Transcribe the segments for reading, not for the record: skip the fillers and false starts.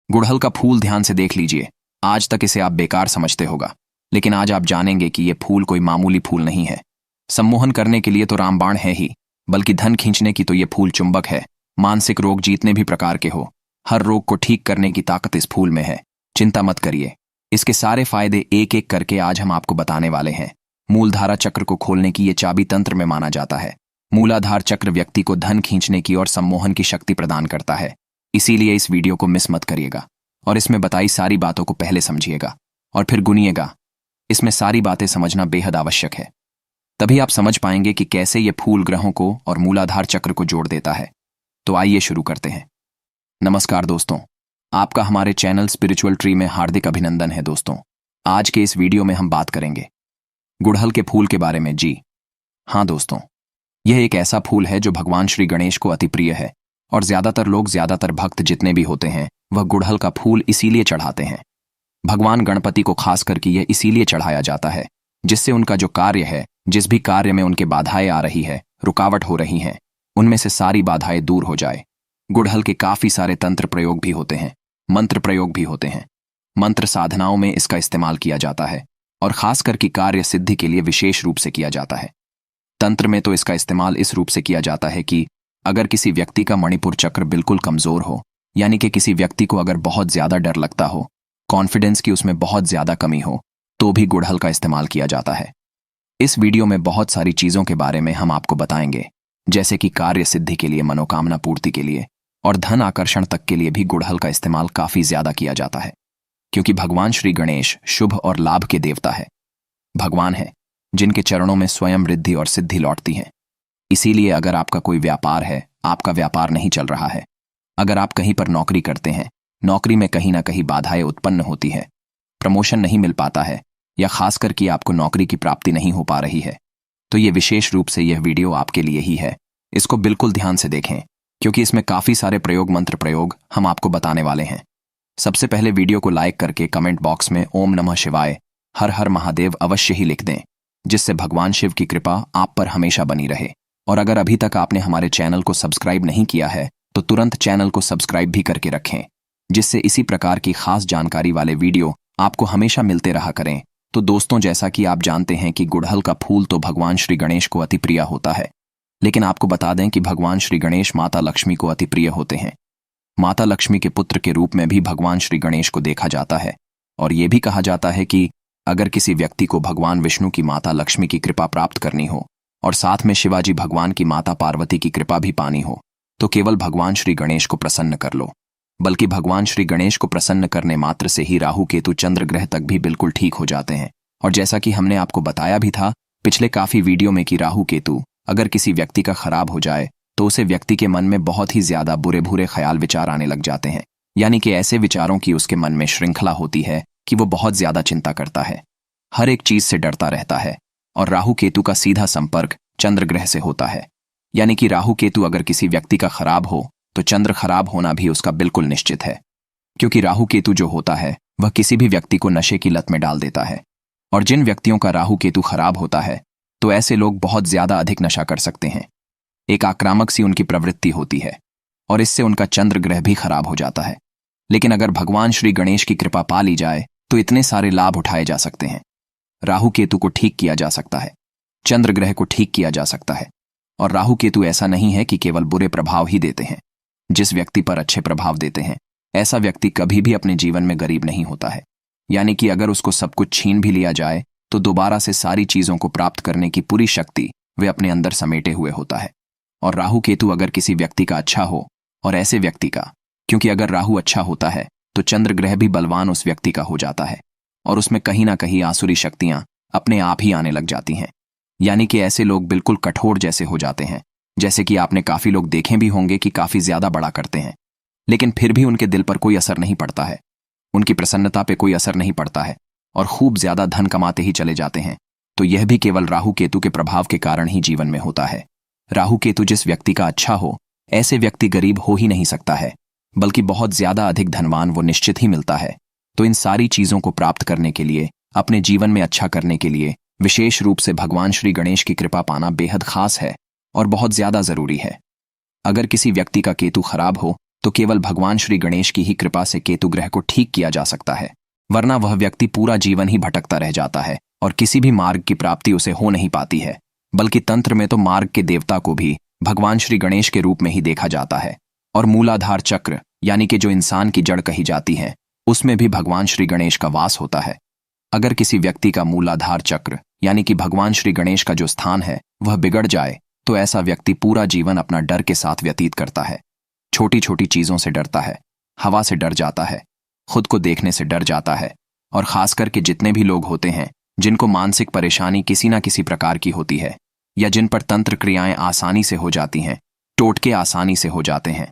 गुड़हल का फूल ध्यान से देख लीजिए। आज तक इसे आप बेकार समझते होगा, लेकिन आज आप जानेंगे कि यह फूल कोई मामूली फूल नहीं है। सम्मोहन करने के लिए तो रामबाण है ही, बल्कि धन खींचने की तो यह फूल चुंबक है। मानसिक रोग जितने भी प्रकार के हो, हर रोग को ठीक करने की ताकत इस फूल में है। चिंता मत करिए, इसके सारे फायदे एक एक करके आज हम आपको बताने वाले हैं। मूलधारा चक्र को खोलने की यह चाबी तंत्र में माना जाता है। मूलाधार चक्र व्यक्ति को धन खींचने की और सम्मोहन की शक्ति प्रदान करता है। इसीलिए इस वीडियो को मिस मत करिएगा और इसमें बताई सारी बातों को पहले समझिएगा और फिर गुनिएगा। इसमें सारी बातें समझना बेहद आवश्यक है, तभी आप समझ पाएंगे कि कैसे यह फूल ग्रहों को और मूलाधार चक्र को जोड़ देता है। तो आइए शुरू करते हैं। नमस्कार दोस्तों, आपका हमारे चैनल स्पिरिचुअल ट्री में हार्दिक अभिनंदन है। दोस्तों, आज के इस वीडियो में हम बात करेंगे गुड़हल के फूल के बारे में। जी हाँ दोस्तों, यह एक ऐसा फूल है जो भगवान श्री गणेश को अति प्रिय है और ज्यादातर भक्त जितने भी होते हैं वह गुड़हल का फूल इसीलिए चढ़ाते हैं। भगवान गणपति को खास करके यह इसीलिए चढ़ाया जाता है जिससे उनका जो कार्य है, जिस भी कार्य में उनके बाधाएं आ रही है, रुकावट हो रही हैं, उनमें से सारी बाधाएं दूर हो जाए। गुड़हल के काफी सारे तंत्र प्रयोग भी होते हैं, मंत्र प्रयोग भी होते हैं। मंत्र साधनाओं में इसका इस्तेमाल किया जाता है और खासकर की कार्य सिद्धि के लिए विशेष रूप से किया जाता है। तंत्र में तो इसका इस्तेमाल इस रूप से किया जाता है कि अगर किसी व्यक्ति का मणिपुर चक्र बिल्कुल कमजोर हो, यानी कि किसी व्यक्ति को अगर बहुत ज्यादा डर लगता हो, कॉन्फिडेंस की उसमें बहुत ज्यादा कमी हो, तो भी गुड़हल का इस्तेमाल किया जाता है। इस वीडियो में बहुत सारी चीजों के बारे में हम आपको बताएंगे, जैसे कि कार्य सिद्धि के लिए, मनोकामना पूर्ति के लिए और धन आकर्षण तक के लिए भी गुड़हल का इस्तेमाल काफी ज्यादा किया जाता है, क्योंकि भगवान श्री गणेश शुभ और लाभ के देवता है। भगवान है जिनके चरणों में स्वयं रिद्धि और सिद्धि लौटती है। इसीलिए अगर आपका कोई व्यापार है, आपका व्यापार नहीं चल रहा है, अगर आप कहीं पर नौकरी करते हैं, नौकरी में कहीं ना कहीं बाधाएं उत्पन्न होती है, प्रमोशन नहीं मिल पाता है, या खासकर कि आपको नौकरी की प्राप्ति नहीं हो पा रही है, तो ये विशेष रूप से यह वीडियो आपके लिए ही है। इसको बिल्कुल ध्यान से देखें, क्योंकि इसमें काफी सारे मंत्र प्रयोग हम आपको बताने वाले हैं। सबसे पहले वीडियो को लाइक करके कमेंट बॉक्स में ओम नमः शिवाय, हर हर महादेव अवश्य ही लिख दें, जिससे भगवान शिव की कृपा आप पर हमेशा बनी रहे। और अगर अभी तक आपने हमारे चैनल को सब्सक्राइब नहीं किया है तो तुरंत चैनल को सब्सक्राइब भी करके रखें, जिससे इसी प्रकार की खास जानकारी वाले वीडियो आपको हमेशा मिलते रहा करें। तो दोस्तों, जैसा कि आप जानते हैं कि गुड़हल का फूल तो भगवान श्री गणेश को अति प्रिय होता है, लेकिन आपको बता दें कि भगवान श्री गणेश माता लक्ष्मी को अति प्रिय होते हैं। माता लक्ष्मी के पुत्र के रूप में भी भगवान श्री गणेश को देखा जाता है और ये भी कहा जाता है कि अगर किसी व्यक्ति को भगवान विष्णु की माता लक्ष्मी की कृपा प्राप्त करनी हो और साथ में शिवाजी भगवान की माता पार्वती की कृपा भी पानी हो, तो केवल भगवान श्री गणेश को प्रसन्न कर लो। बल्कि भगवान श्री गणेश को प्रसन्न करने मात्र से ही राहु केतु चंद्र ग्रह तक भी बिल्कुल ठीक हो जाते हैं। और जैसा कि हमने आपको बताया भी था पिछले काफी वीडियो में कि राहु केतु अगर किसी व्यक्ति का खराब हो जाए तो उसे व्यक्ति के मन में बहुत ही ज्यादा बुरे बुरे ख्याल विचार आने लग जाते हैं, यानी कि ऐसे विचारों की उसके मन में श्रृंखला होती है कि वो बहुत ज्यादा चिंता करता है, हर एक चीज से डरता रहता है। और राहु केतु का सीधा संपर्क चंद्र ग्रह से होता है, यानी कि राहु केतु अगर किसी व्यक्ति का खराब हो तो चंद्र खराब होना भी उसका बिल्कुल निश्चित है, क्योंकि राहु केतु जो होता है वह किसी भी व्यक्ति को नशे की लत में डाल देता है। और जिन व्यक्तियों का राहु केतु खराब होता है तो ऐसे लोग बहुत ज्यादा अधिक नशा कर सकते हैं, एक आक्रामक सी उनकी प्रवृत्ति होती है और इससे उनका चंद्र ग्रह भी खराब हो जाता है। लेकिन अगर भगवान श्री गणेश की कृपा पा ली जाए तो इतने सारे लाभ उठाए जा सकते हैं। राहु केतु को ठीक किया जा सकता है, चंद्र ग्रह को ठीक किया जा सकता है। और राहु केतु ऐसा नहीं है कि केवल बुरे प्रभाव ही देते हैं, जिस व्यक्ति पर अच्छे प्रभाव देते हैं ऐसा व्यक्ति कभी भी अपने जीवन में गरीब नहीं होता है। यानी कि अगर उसको सब कुछ छीन भी लिया जाए तो दोबारा से सारी चीजों को प्राप्त करने की पूरी शक्ति वे अपने अंदर समेटे हुए होता है। और राहु केतु अगर किसी व्यक्ति का अच्छा हो, और ऐसे व्यक्ति का, क्योंकि अगर राहु अच्छा होता है तो चंद्र ग्रह भी बलवान उस व्यक्ति का हो जाता है और उसमें कहीं ना कहीं आसुरी शक्तियां अपने आप ही आने लग जाती हैं। यानी कि ऐसे लोग बिल्कुल कठोर जैसे हो जाते हैं, जैसे कि आपने काफी लोग देखे भी होंगे कि काफी ज्यादा बड़ा करते हैं, लेकिन फिर भी उनके दिल पर कोई असर नहीं पड़ता है, उनकी प्रसन्नता पे कोई असर नहीं पड़ता है और खूब ज्यादा धन कमाते ही चले जाते हैं। तो यह भी केवल राहु केतु के प्रभाव के कारण ही जीवन में होता है। राहु केतु जिस व्यक्ति का अच्छा हो, ऐसे व्यक्ति गरीब हो ही नहीं सकता है, बल्कि बहुत ज्यादा अधिक धनवान वो निश्चित ही मिलता है। तो इन सारी चीजों को प्राप्त करने के लिए, अपने जीवन में अच्छा करने के लिए विशेष रूप से भगवान श्री गणेश की कृपा पाना बेहद खास है और बहुत ज्यादा जरूरी है। अगर किसी व्यक्ति का केतु खराब हो तो केवल भगवान श्री गणेश की ही कृपा से केतु ग्रह को ठीक किया जा सकता है, वरना वह व्यक्ति पूरा जीवन ही भटकता रह जाता है और किसी भी मार्ग की प्राप्ति उसे हो नहीं पाती है। बल्कि तंत्र में तो मार्ग के देवता को भी भगवान श्री गणेश के रूप में ही देखा जाता है, और मूलाधार चक्र यानी कि जो इंसान की जड़ कही जाती है, उसमें भी भगवान श्री गणेश का वास होता है। अगर किसी व्यक्ति का मूलाधार चक्र यानी कि भगवान श्री गणेश का जो स्थान है वह बिगड़ जाए, तो ऐसा व्यक्ति पूरा जीवन अपना डर के साथ व्यतीत करता है। छोटी छोटी चीजों से डरता है, हवा से डर जाता है, खुद को देखने से डर जाता है, और खास करके जितने भी लोग होते हैं जिनको मानसिक परेशानी किसी न किसी प्रकार की होती है, या जिन पर तंत्र क्रियाएं आसानी से हो जाती हैं, टोटके आसानी से हो जाते हैं,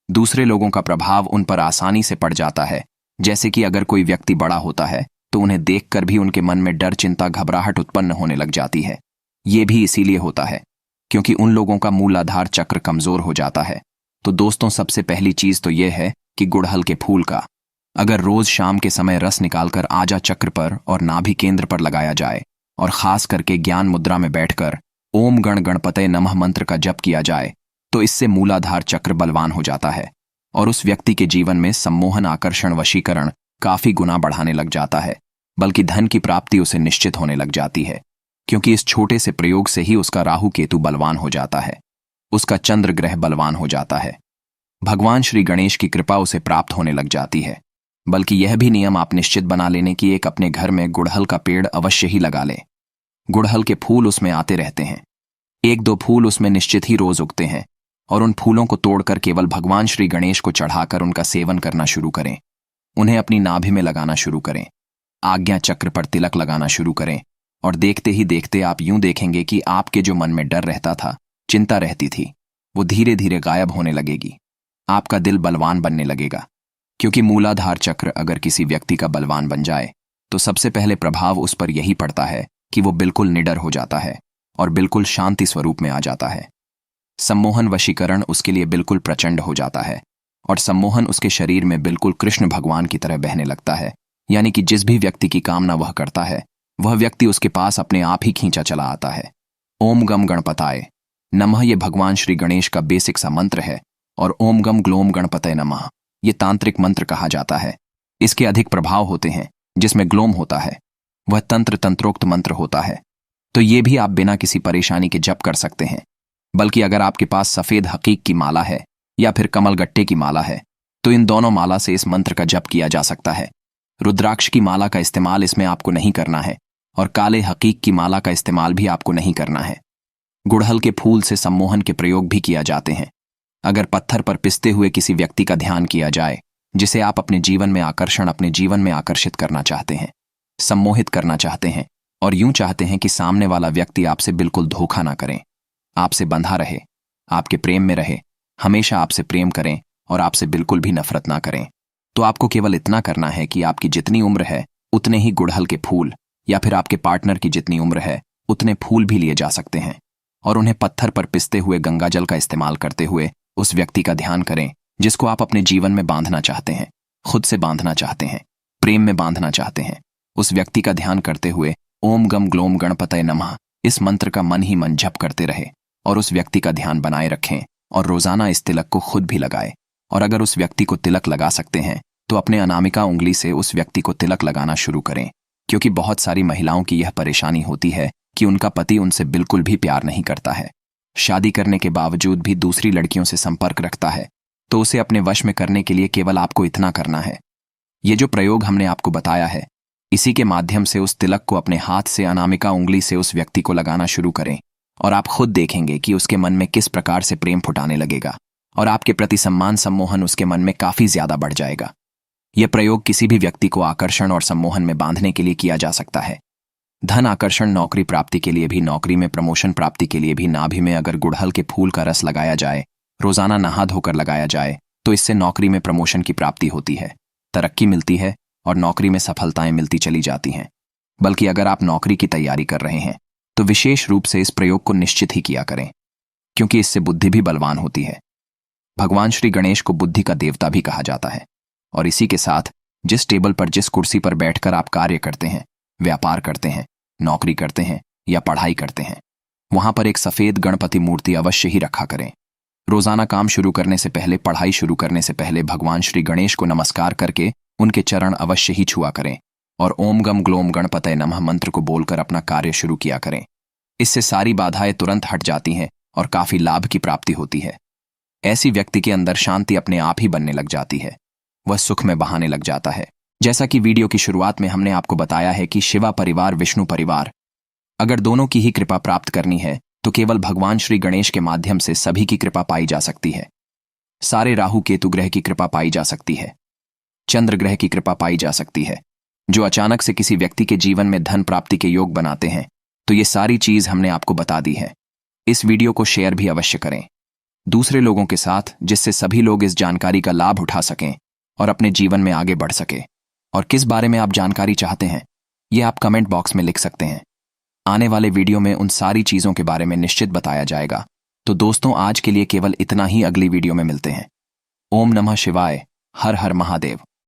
दूसरे लोगों का प्रभाव उन पर आसानी से पड़ जाता है। जैसे कि अगर कोई व्यक्ति बड़ा होता है तो उन्हें देखकर भी उनके मन में डर, चिंता, घबराहट उत्पन्न होने लग जाती है। ये भी इसीलिए होता है क्योंकि उन लोगों का मूलाधार चक्र कमजोर हो जाता है। तो दोस्तों, सबसे पहली चीज तो यह है कि गुड़हल के फूल का अगर रोज शाम के समय रस निकालकर आजा चक्र पर और नाभि केंद्र पर लगाया जाए, और खास करके ज्ञान मुद्रा में बैठकर ओम गण गणपतये नमः मंत्र का जप किया जाए, तो इससे मूलाधार चक्र बलवान हो जाता है और उस व्यक्ति के जीवन में सम्मोहन, आकर्षण, वशीकरण काफी गुना बढ़ाने लग जाता है। बल्कि धन की प्राप्ति उसे निश्चित होने लग जाती है, क्योंकि इस छोटे से प्रयोग से ही उसका राहु केतु बलवान हो जाता है, उसका चंद्र ग्रह बलवान हो जाता है, भगवान श्री गणेश की कृपा उसे प्राप्त होने लग जाती है। बल्कि यह भी नियम आप निश्चित बना लेने की एक अपने घर में गुड़हल का पेड़ अवश्य ही लगा लें। गुड़हल के फूल उसमें आते रहते हैं, एक दो फूल उसमें निश्चित ही रोज उगते हैं, और उन फूलों को तोड़कर केवल भगवान श्री गणेश को चढ़ाकर उनका सेवन करना शुरू करें। उन्हें अपनी नाभि में लगाना शुरू करें, आज्ञा चक्र पर तिलक लगाना शुरू करें, और देखते ही देखते आप यूं देखेंगे कि आपके जो मन में डर रहता था, चिंता रहती थी, वो धीरे धीरे गायब होने लगेगी। आपका दिल बलवान बनने लगेगा, क्योंकि मूलाधार चक्र अगर किसी व्यक्ति का बलवान बन जाए तो सबसे पहले प्रभाव उस पर यही पड़ता है कि वो बिल्कुल निडर हो जाता है और बिल्कुल शांति स्वरूप में आ जाता है। सम्मोहन, वशीकरण उसके लिए बिल्कुल प्रचंड हो जाता है, और सम्मोहन उसके शरीर में बिल्कुल कृष्ण भगवान की तरह बहने लगता है। यानी कि जिस भी व्यक्ति की कामना वह करता है, वह व्यक्ति उसके पास अपने आप ही खींचा चला आता है। ओम गम गणपताय नमः ये भगवान श्री गणेश का बेसिक सा मंत्र है, और ओम गम ग्लोम गणपतये नमः ये तांत्रिक मंत्र कहा जाता है। इसके अधिक प्रभाव होते हैं, जिसमें ग्लोम होता है वह तंत्रोक्त मंत्र होता है। तो ये भी आप बिना किसी परेशानी के जप कर सकते हैं। बल्कि अगर आपके पास सफेद हकीक की माला है या फिर कमल गट्टे की माला है, तो इन दोनों माला से इस मंत्र का जप किया जा सकता है। रुद्राक्ष की माला का इस्तेमाल इसमें आपको नहीं करना है, और काले हकीक की माला का इस्तेमाल भी आपको नहीं करना है। गुड़हल के फूल से सम्मोहन के प्रयोग भी किया जाते हैं। अगर पत्थर पर पिसते हुए किसी व्यक्ति का ध्यान किया जाए, जिसे आप अपने जीवन में आकर्षित करना चाहते हैं, सम्मोहित करना चाहते हैं, और यूं चाहते हैं कि सामने वाला व्यक्ति आपसे बिल्कुल धोखा ना करें, आपसे बंधा रहे, आपके प्रेम में रहे, हमेशा आपसे प्रेम करें और आपसे बिल्कुल भी नफरत ना करें, तो आपको केवल इतना करना है कि आपकी जितनी उम्र है उतने ही गुड़हल के फूल, या फिर आपके पार्टनर की जितनी उम्र है उतने फूल भी लिए जा सकते हैं, और उन्हें पत्थर पर पिसते हुए गंगाजल का इस्तेमाल करते हुए उस व्यक्ति का ध्यान करें जिसको आप अपने जीवन में बांधना चाहते हैं, खुद से बांधना चाहते हैं, प्रेम में बांधना चाहते हैं। उस व्यक्ति का ध्यान करते हुए ओम गम ग्लोम गणपतये नमः इस मंत्र का मन ही मन जप करते रहे, और उस व्यक्ति का ध्यान बनाए रखें, और रोजाना इस तिलक को खुद भी लगाएं। और अगर उस व्यक्ति को तिलक लगा सकते हैं तो अपने अनामिका उंगली से उस व्यक्ति को तिलक लगाना शुरू करें, क्योंकि बहुत सारी महिलाओं की यह परेशानी होती है कि उनका पति उनसे बिल्कुल भी प्यार नहीं करता है, शादी करने के बावजूद भी दूसरी लड़कियों से संपर्क रखता है। तो उसे अपने वश में करने के लिए केवल आपको इतना करना है, ये जो प्रयोग हमने आपको बताया है, इसी के माध्यम से उस तिलक को अपने हाथ से अनामिका उंगली से उस व्यक्ति को लगाना शुरू करें, और आप खुद देखेंगे कि उसके मन में किस प्रकार से प्रेम फुटाने लगेगा, और आपके प्रति सम्मान, सम्मोहन उसके मन में काफी ज्यादा बढ़ जाएगा। यह प्रयोग किसी भी व्यक्ति को आकर्षण और सम्मोहन में बांधने के लिए किया जा सकता है। धन आकर्षण, नौकरी प्राप्ति के लिए भी, नौकरी में प्रमोशन प्राप्ति के लिए भी नाभि में अगर गुड़हल के फूल का रस लगाया जाए, रोजाना नहा धोकर लगाया जाए, तो इससे नौकरी में प्रमोशन की प्राप्ति होती है, तरक्की मिलती है, और नौकरी में सफलताएं मिलती चली जाती हैं। बल्कि अगर आप नौकरी की तैयारी कर रहे हैं तो विशेष रूप से इस प्रयोग को निश्चित ही किया करें, क्योंकि इससे बुद्धि भी बलवान होती है। भगवान श्री गणेश को बुद्धि का देवता भी कहा जाता है, और इसी के साथ जिस टेबल पर, जिस कुर्सी पर बैठकर आप कार्य करते हैं, व्यापार करते हैं, नौकरी करते हैं या पढ़ाई करते हैं, वहां पर एक सफेद गणपति मूर्ति अवश्य ही रखा करें। रोजाना काम शुरू करने से पहले, पढ़ाई शुरू करने से पहले भगवान श्री गणेश को नमस्कार करके उनके चरण अवश्य ही छुआ करें और ओम गम ग्लोम गणपतये नमः मंत्र को बोलकर अपना कार्य शुरू किया करें। इससे सारी बाधाएं तुरंत हट जाती हैं और काफी लाभ की प्राप्ति होती है। ऐसी व्यक्ति के अंदर शांति अपने आप ही बनने लग जाती है, वह सुख में बहाने लग जाता है। जैसा कि वीडियो की शुरुआत में हमने आपको बताया है कि शिवा परिवार, विष्णु परिवार, अगर दोनों की ही कृपा प्राप्त करनी है तो केवल भगवान श्री गणेश के माध्यम से सभी की कृपा पाई जा सकती है। सारे राहु केतु ग्रह की कृपा पाई जा सकती है, चंद्र ग्रह की कृपा पाई जा सकती है, जो अचानक से किसी व्यक्ति के जीवन में धन प्राप्ति के योग बनाते हैं। तो ये सारी चीज हमने आपको बता दी है। इस वीडियो को शेयर भी अवश्य करें दूसरे लोगों के साथ, जिससे सभी लोग इस जानकारी का लाभ उठा सकें और अपने जीवन में आगे बढ़ सके। और किस बारे में आप जानकारी चाहते हैं, ये आप कमेंट बॉक्स में लिख सकते हैं। आने वाले वीडियो में उन सारी चीजों के बारे में निश्चित बताया जाएगा। तो दोस्तों, आज के लिए केवल इतना ही, अगली वीडियो में मिलते हैं। ओम नमः शिवाय, हर हर महादेव।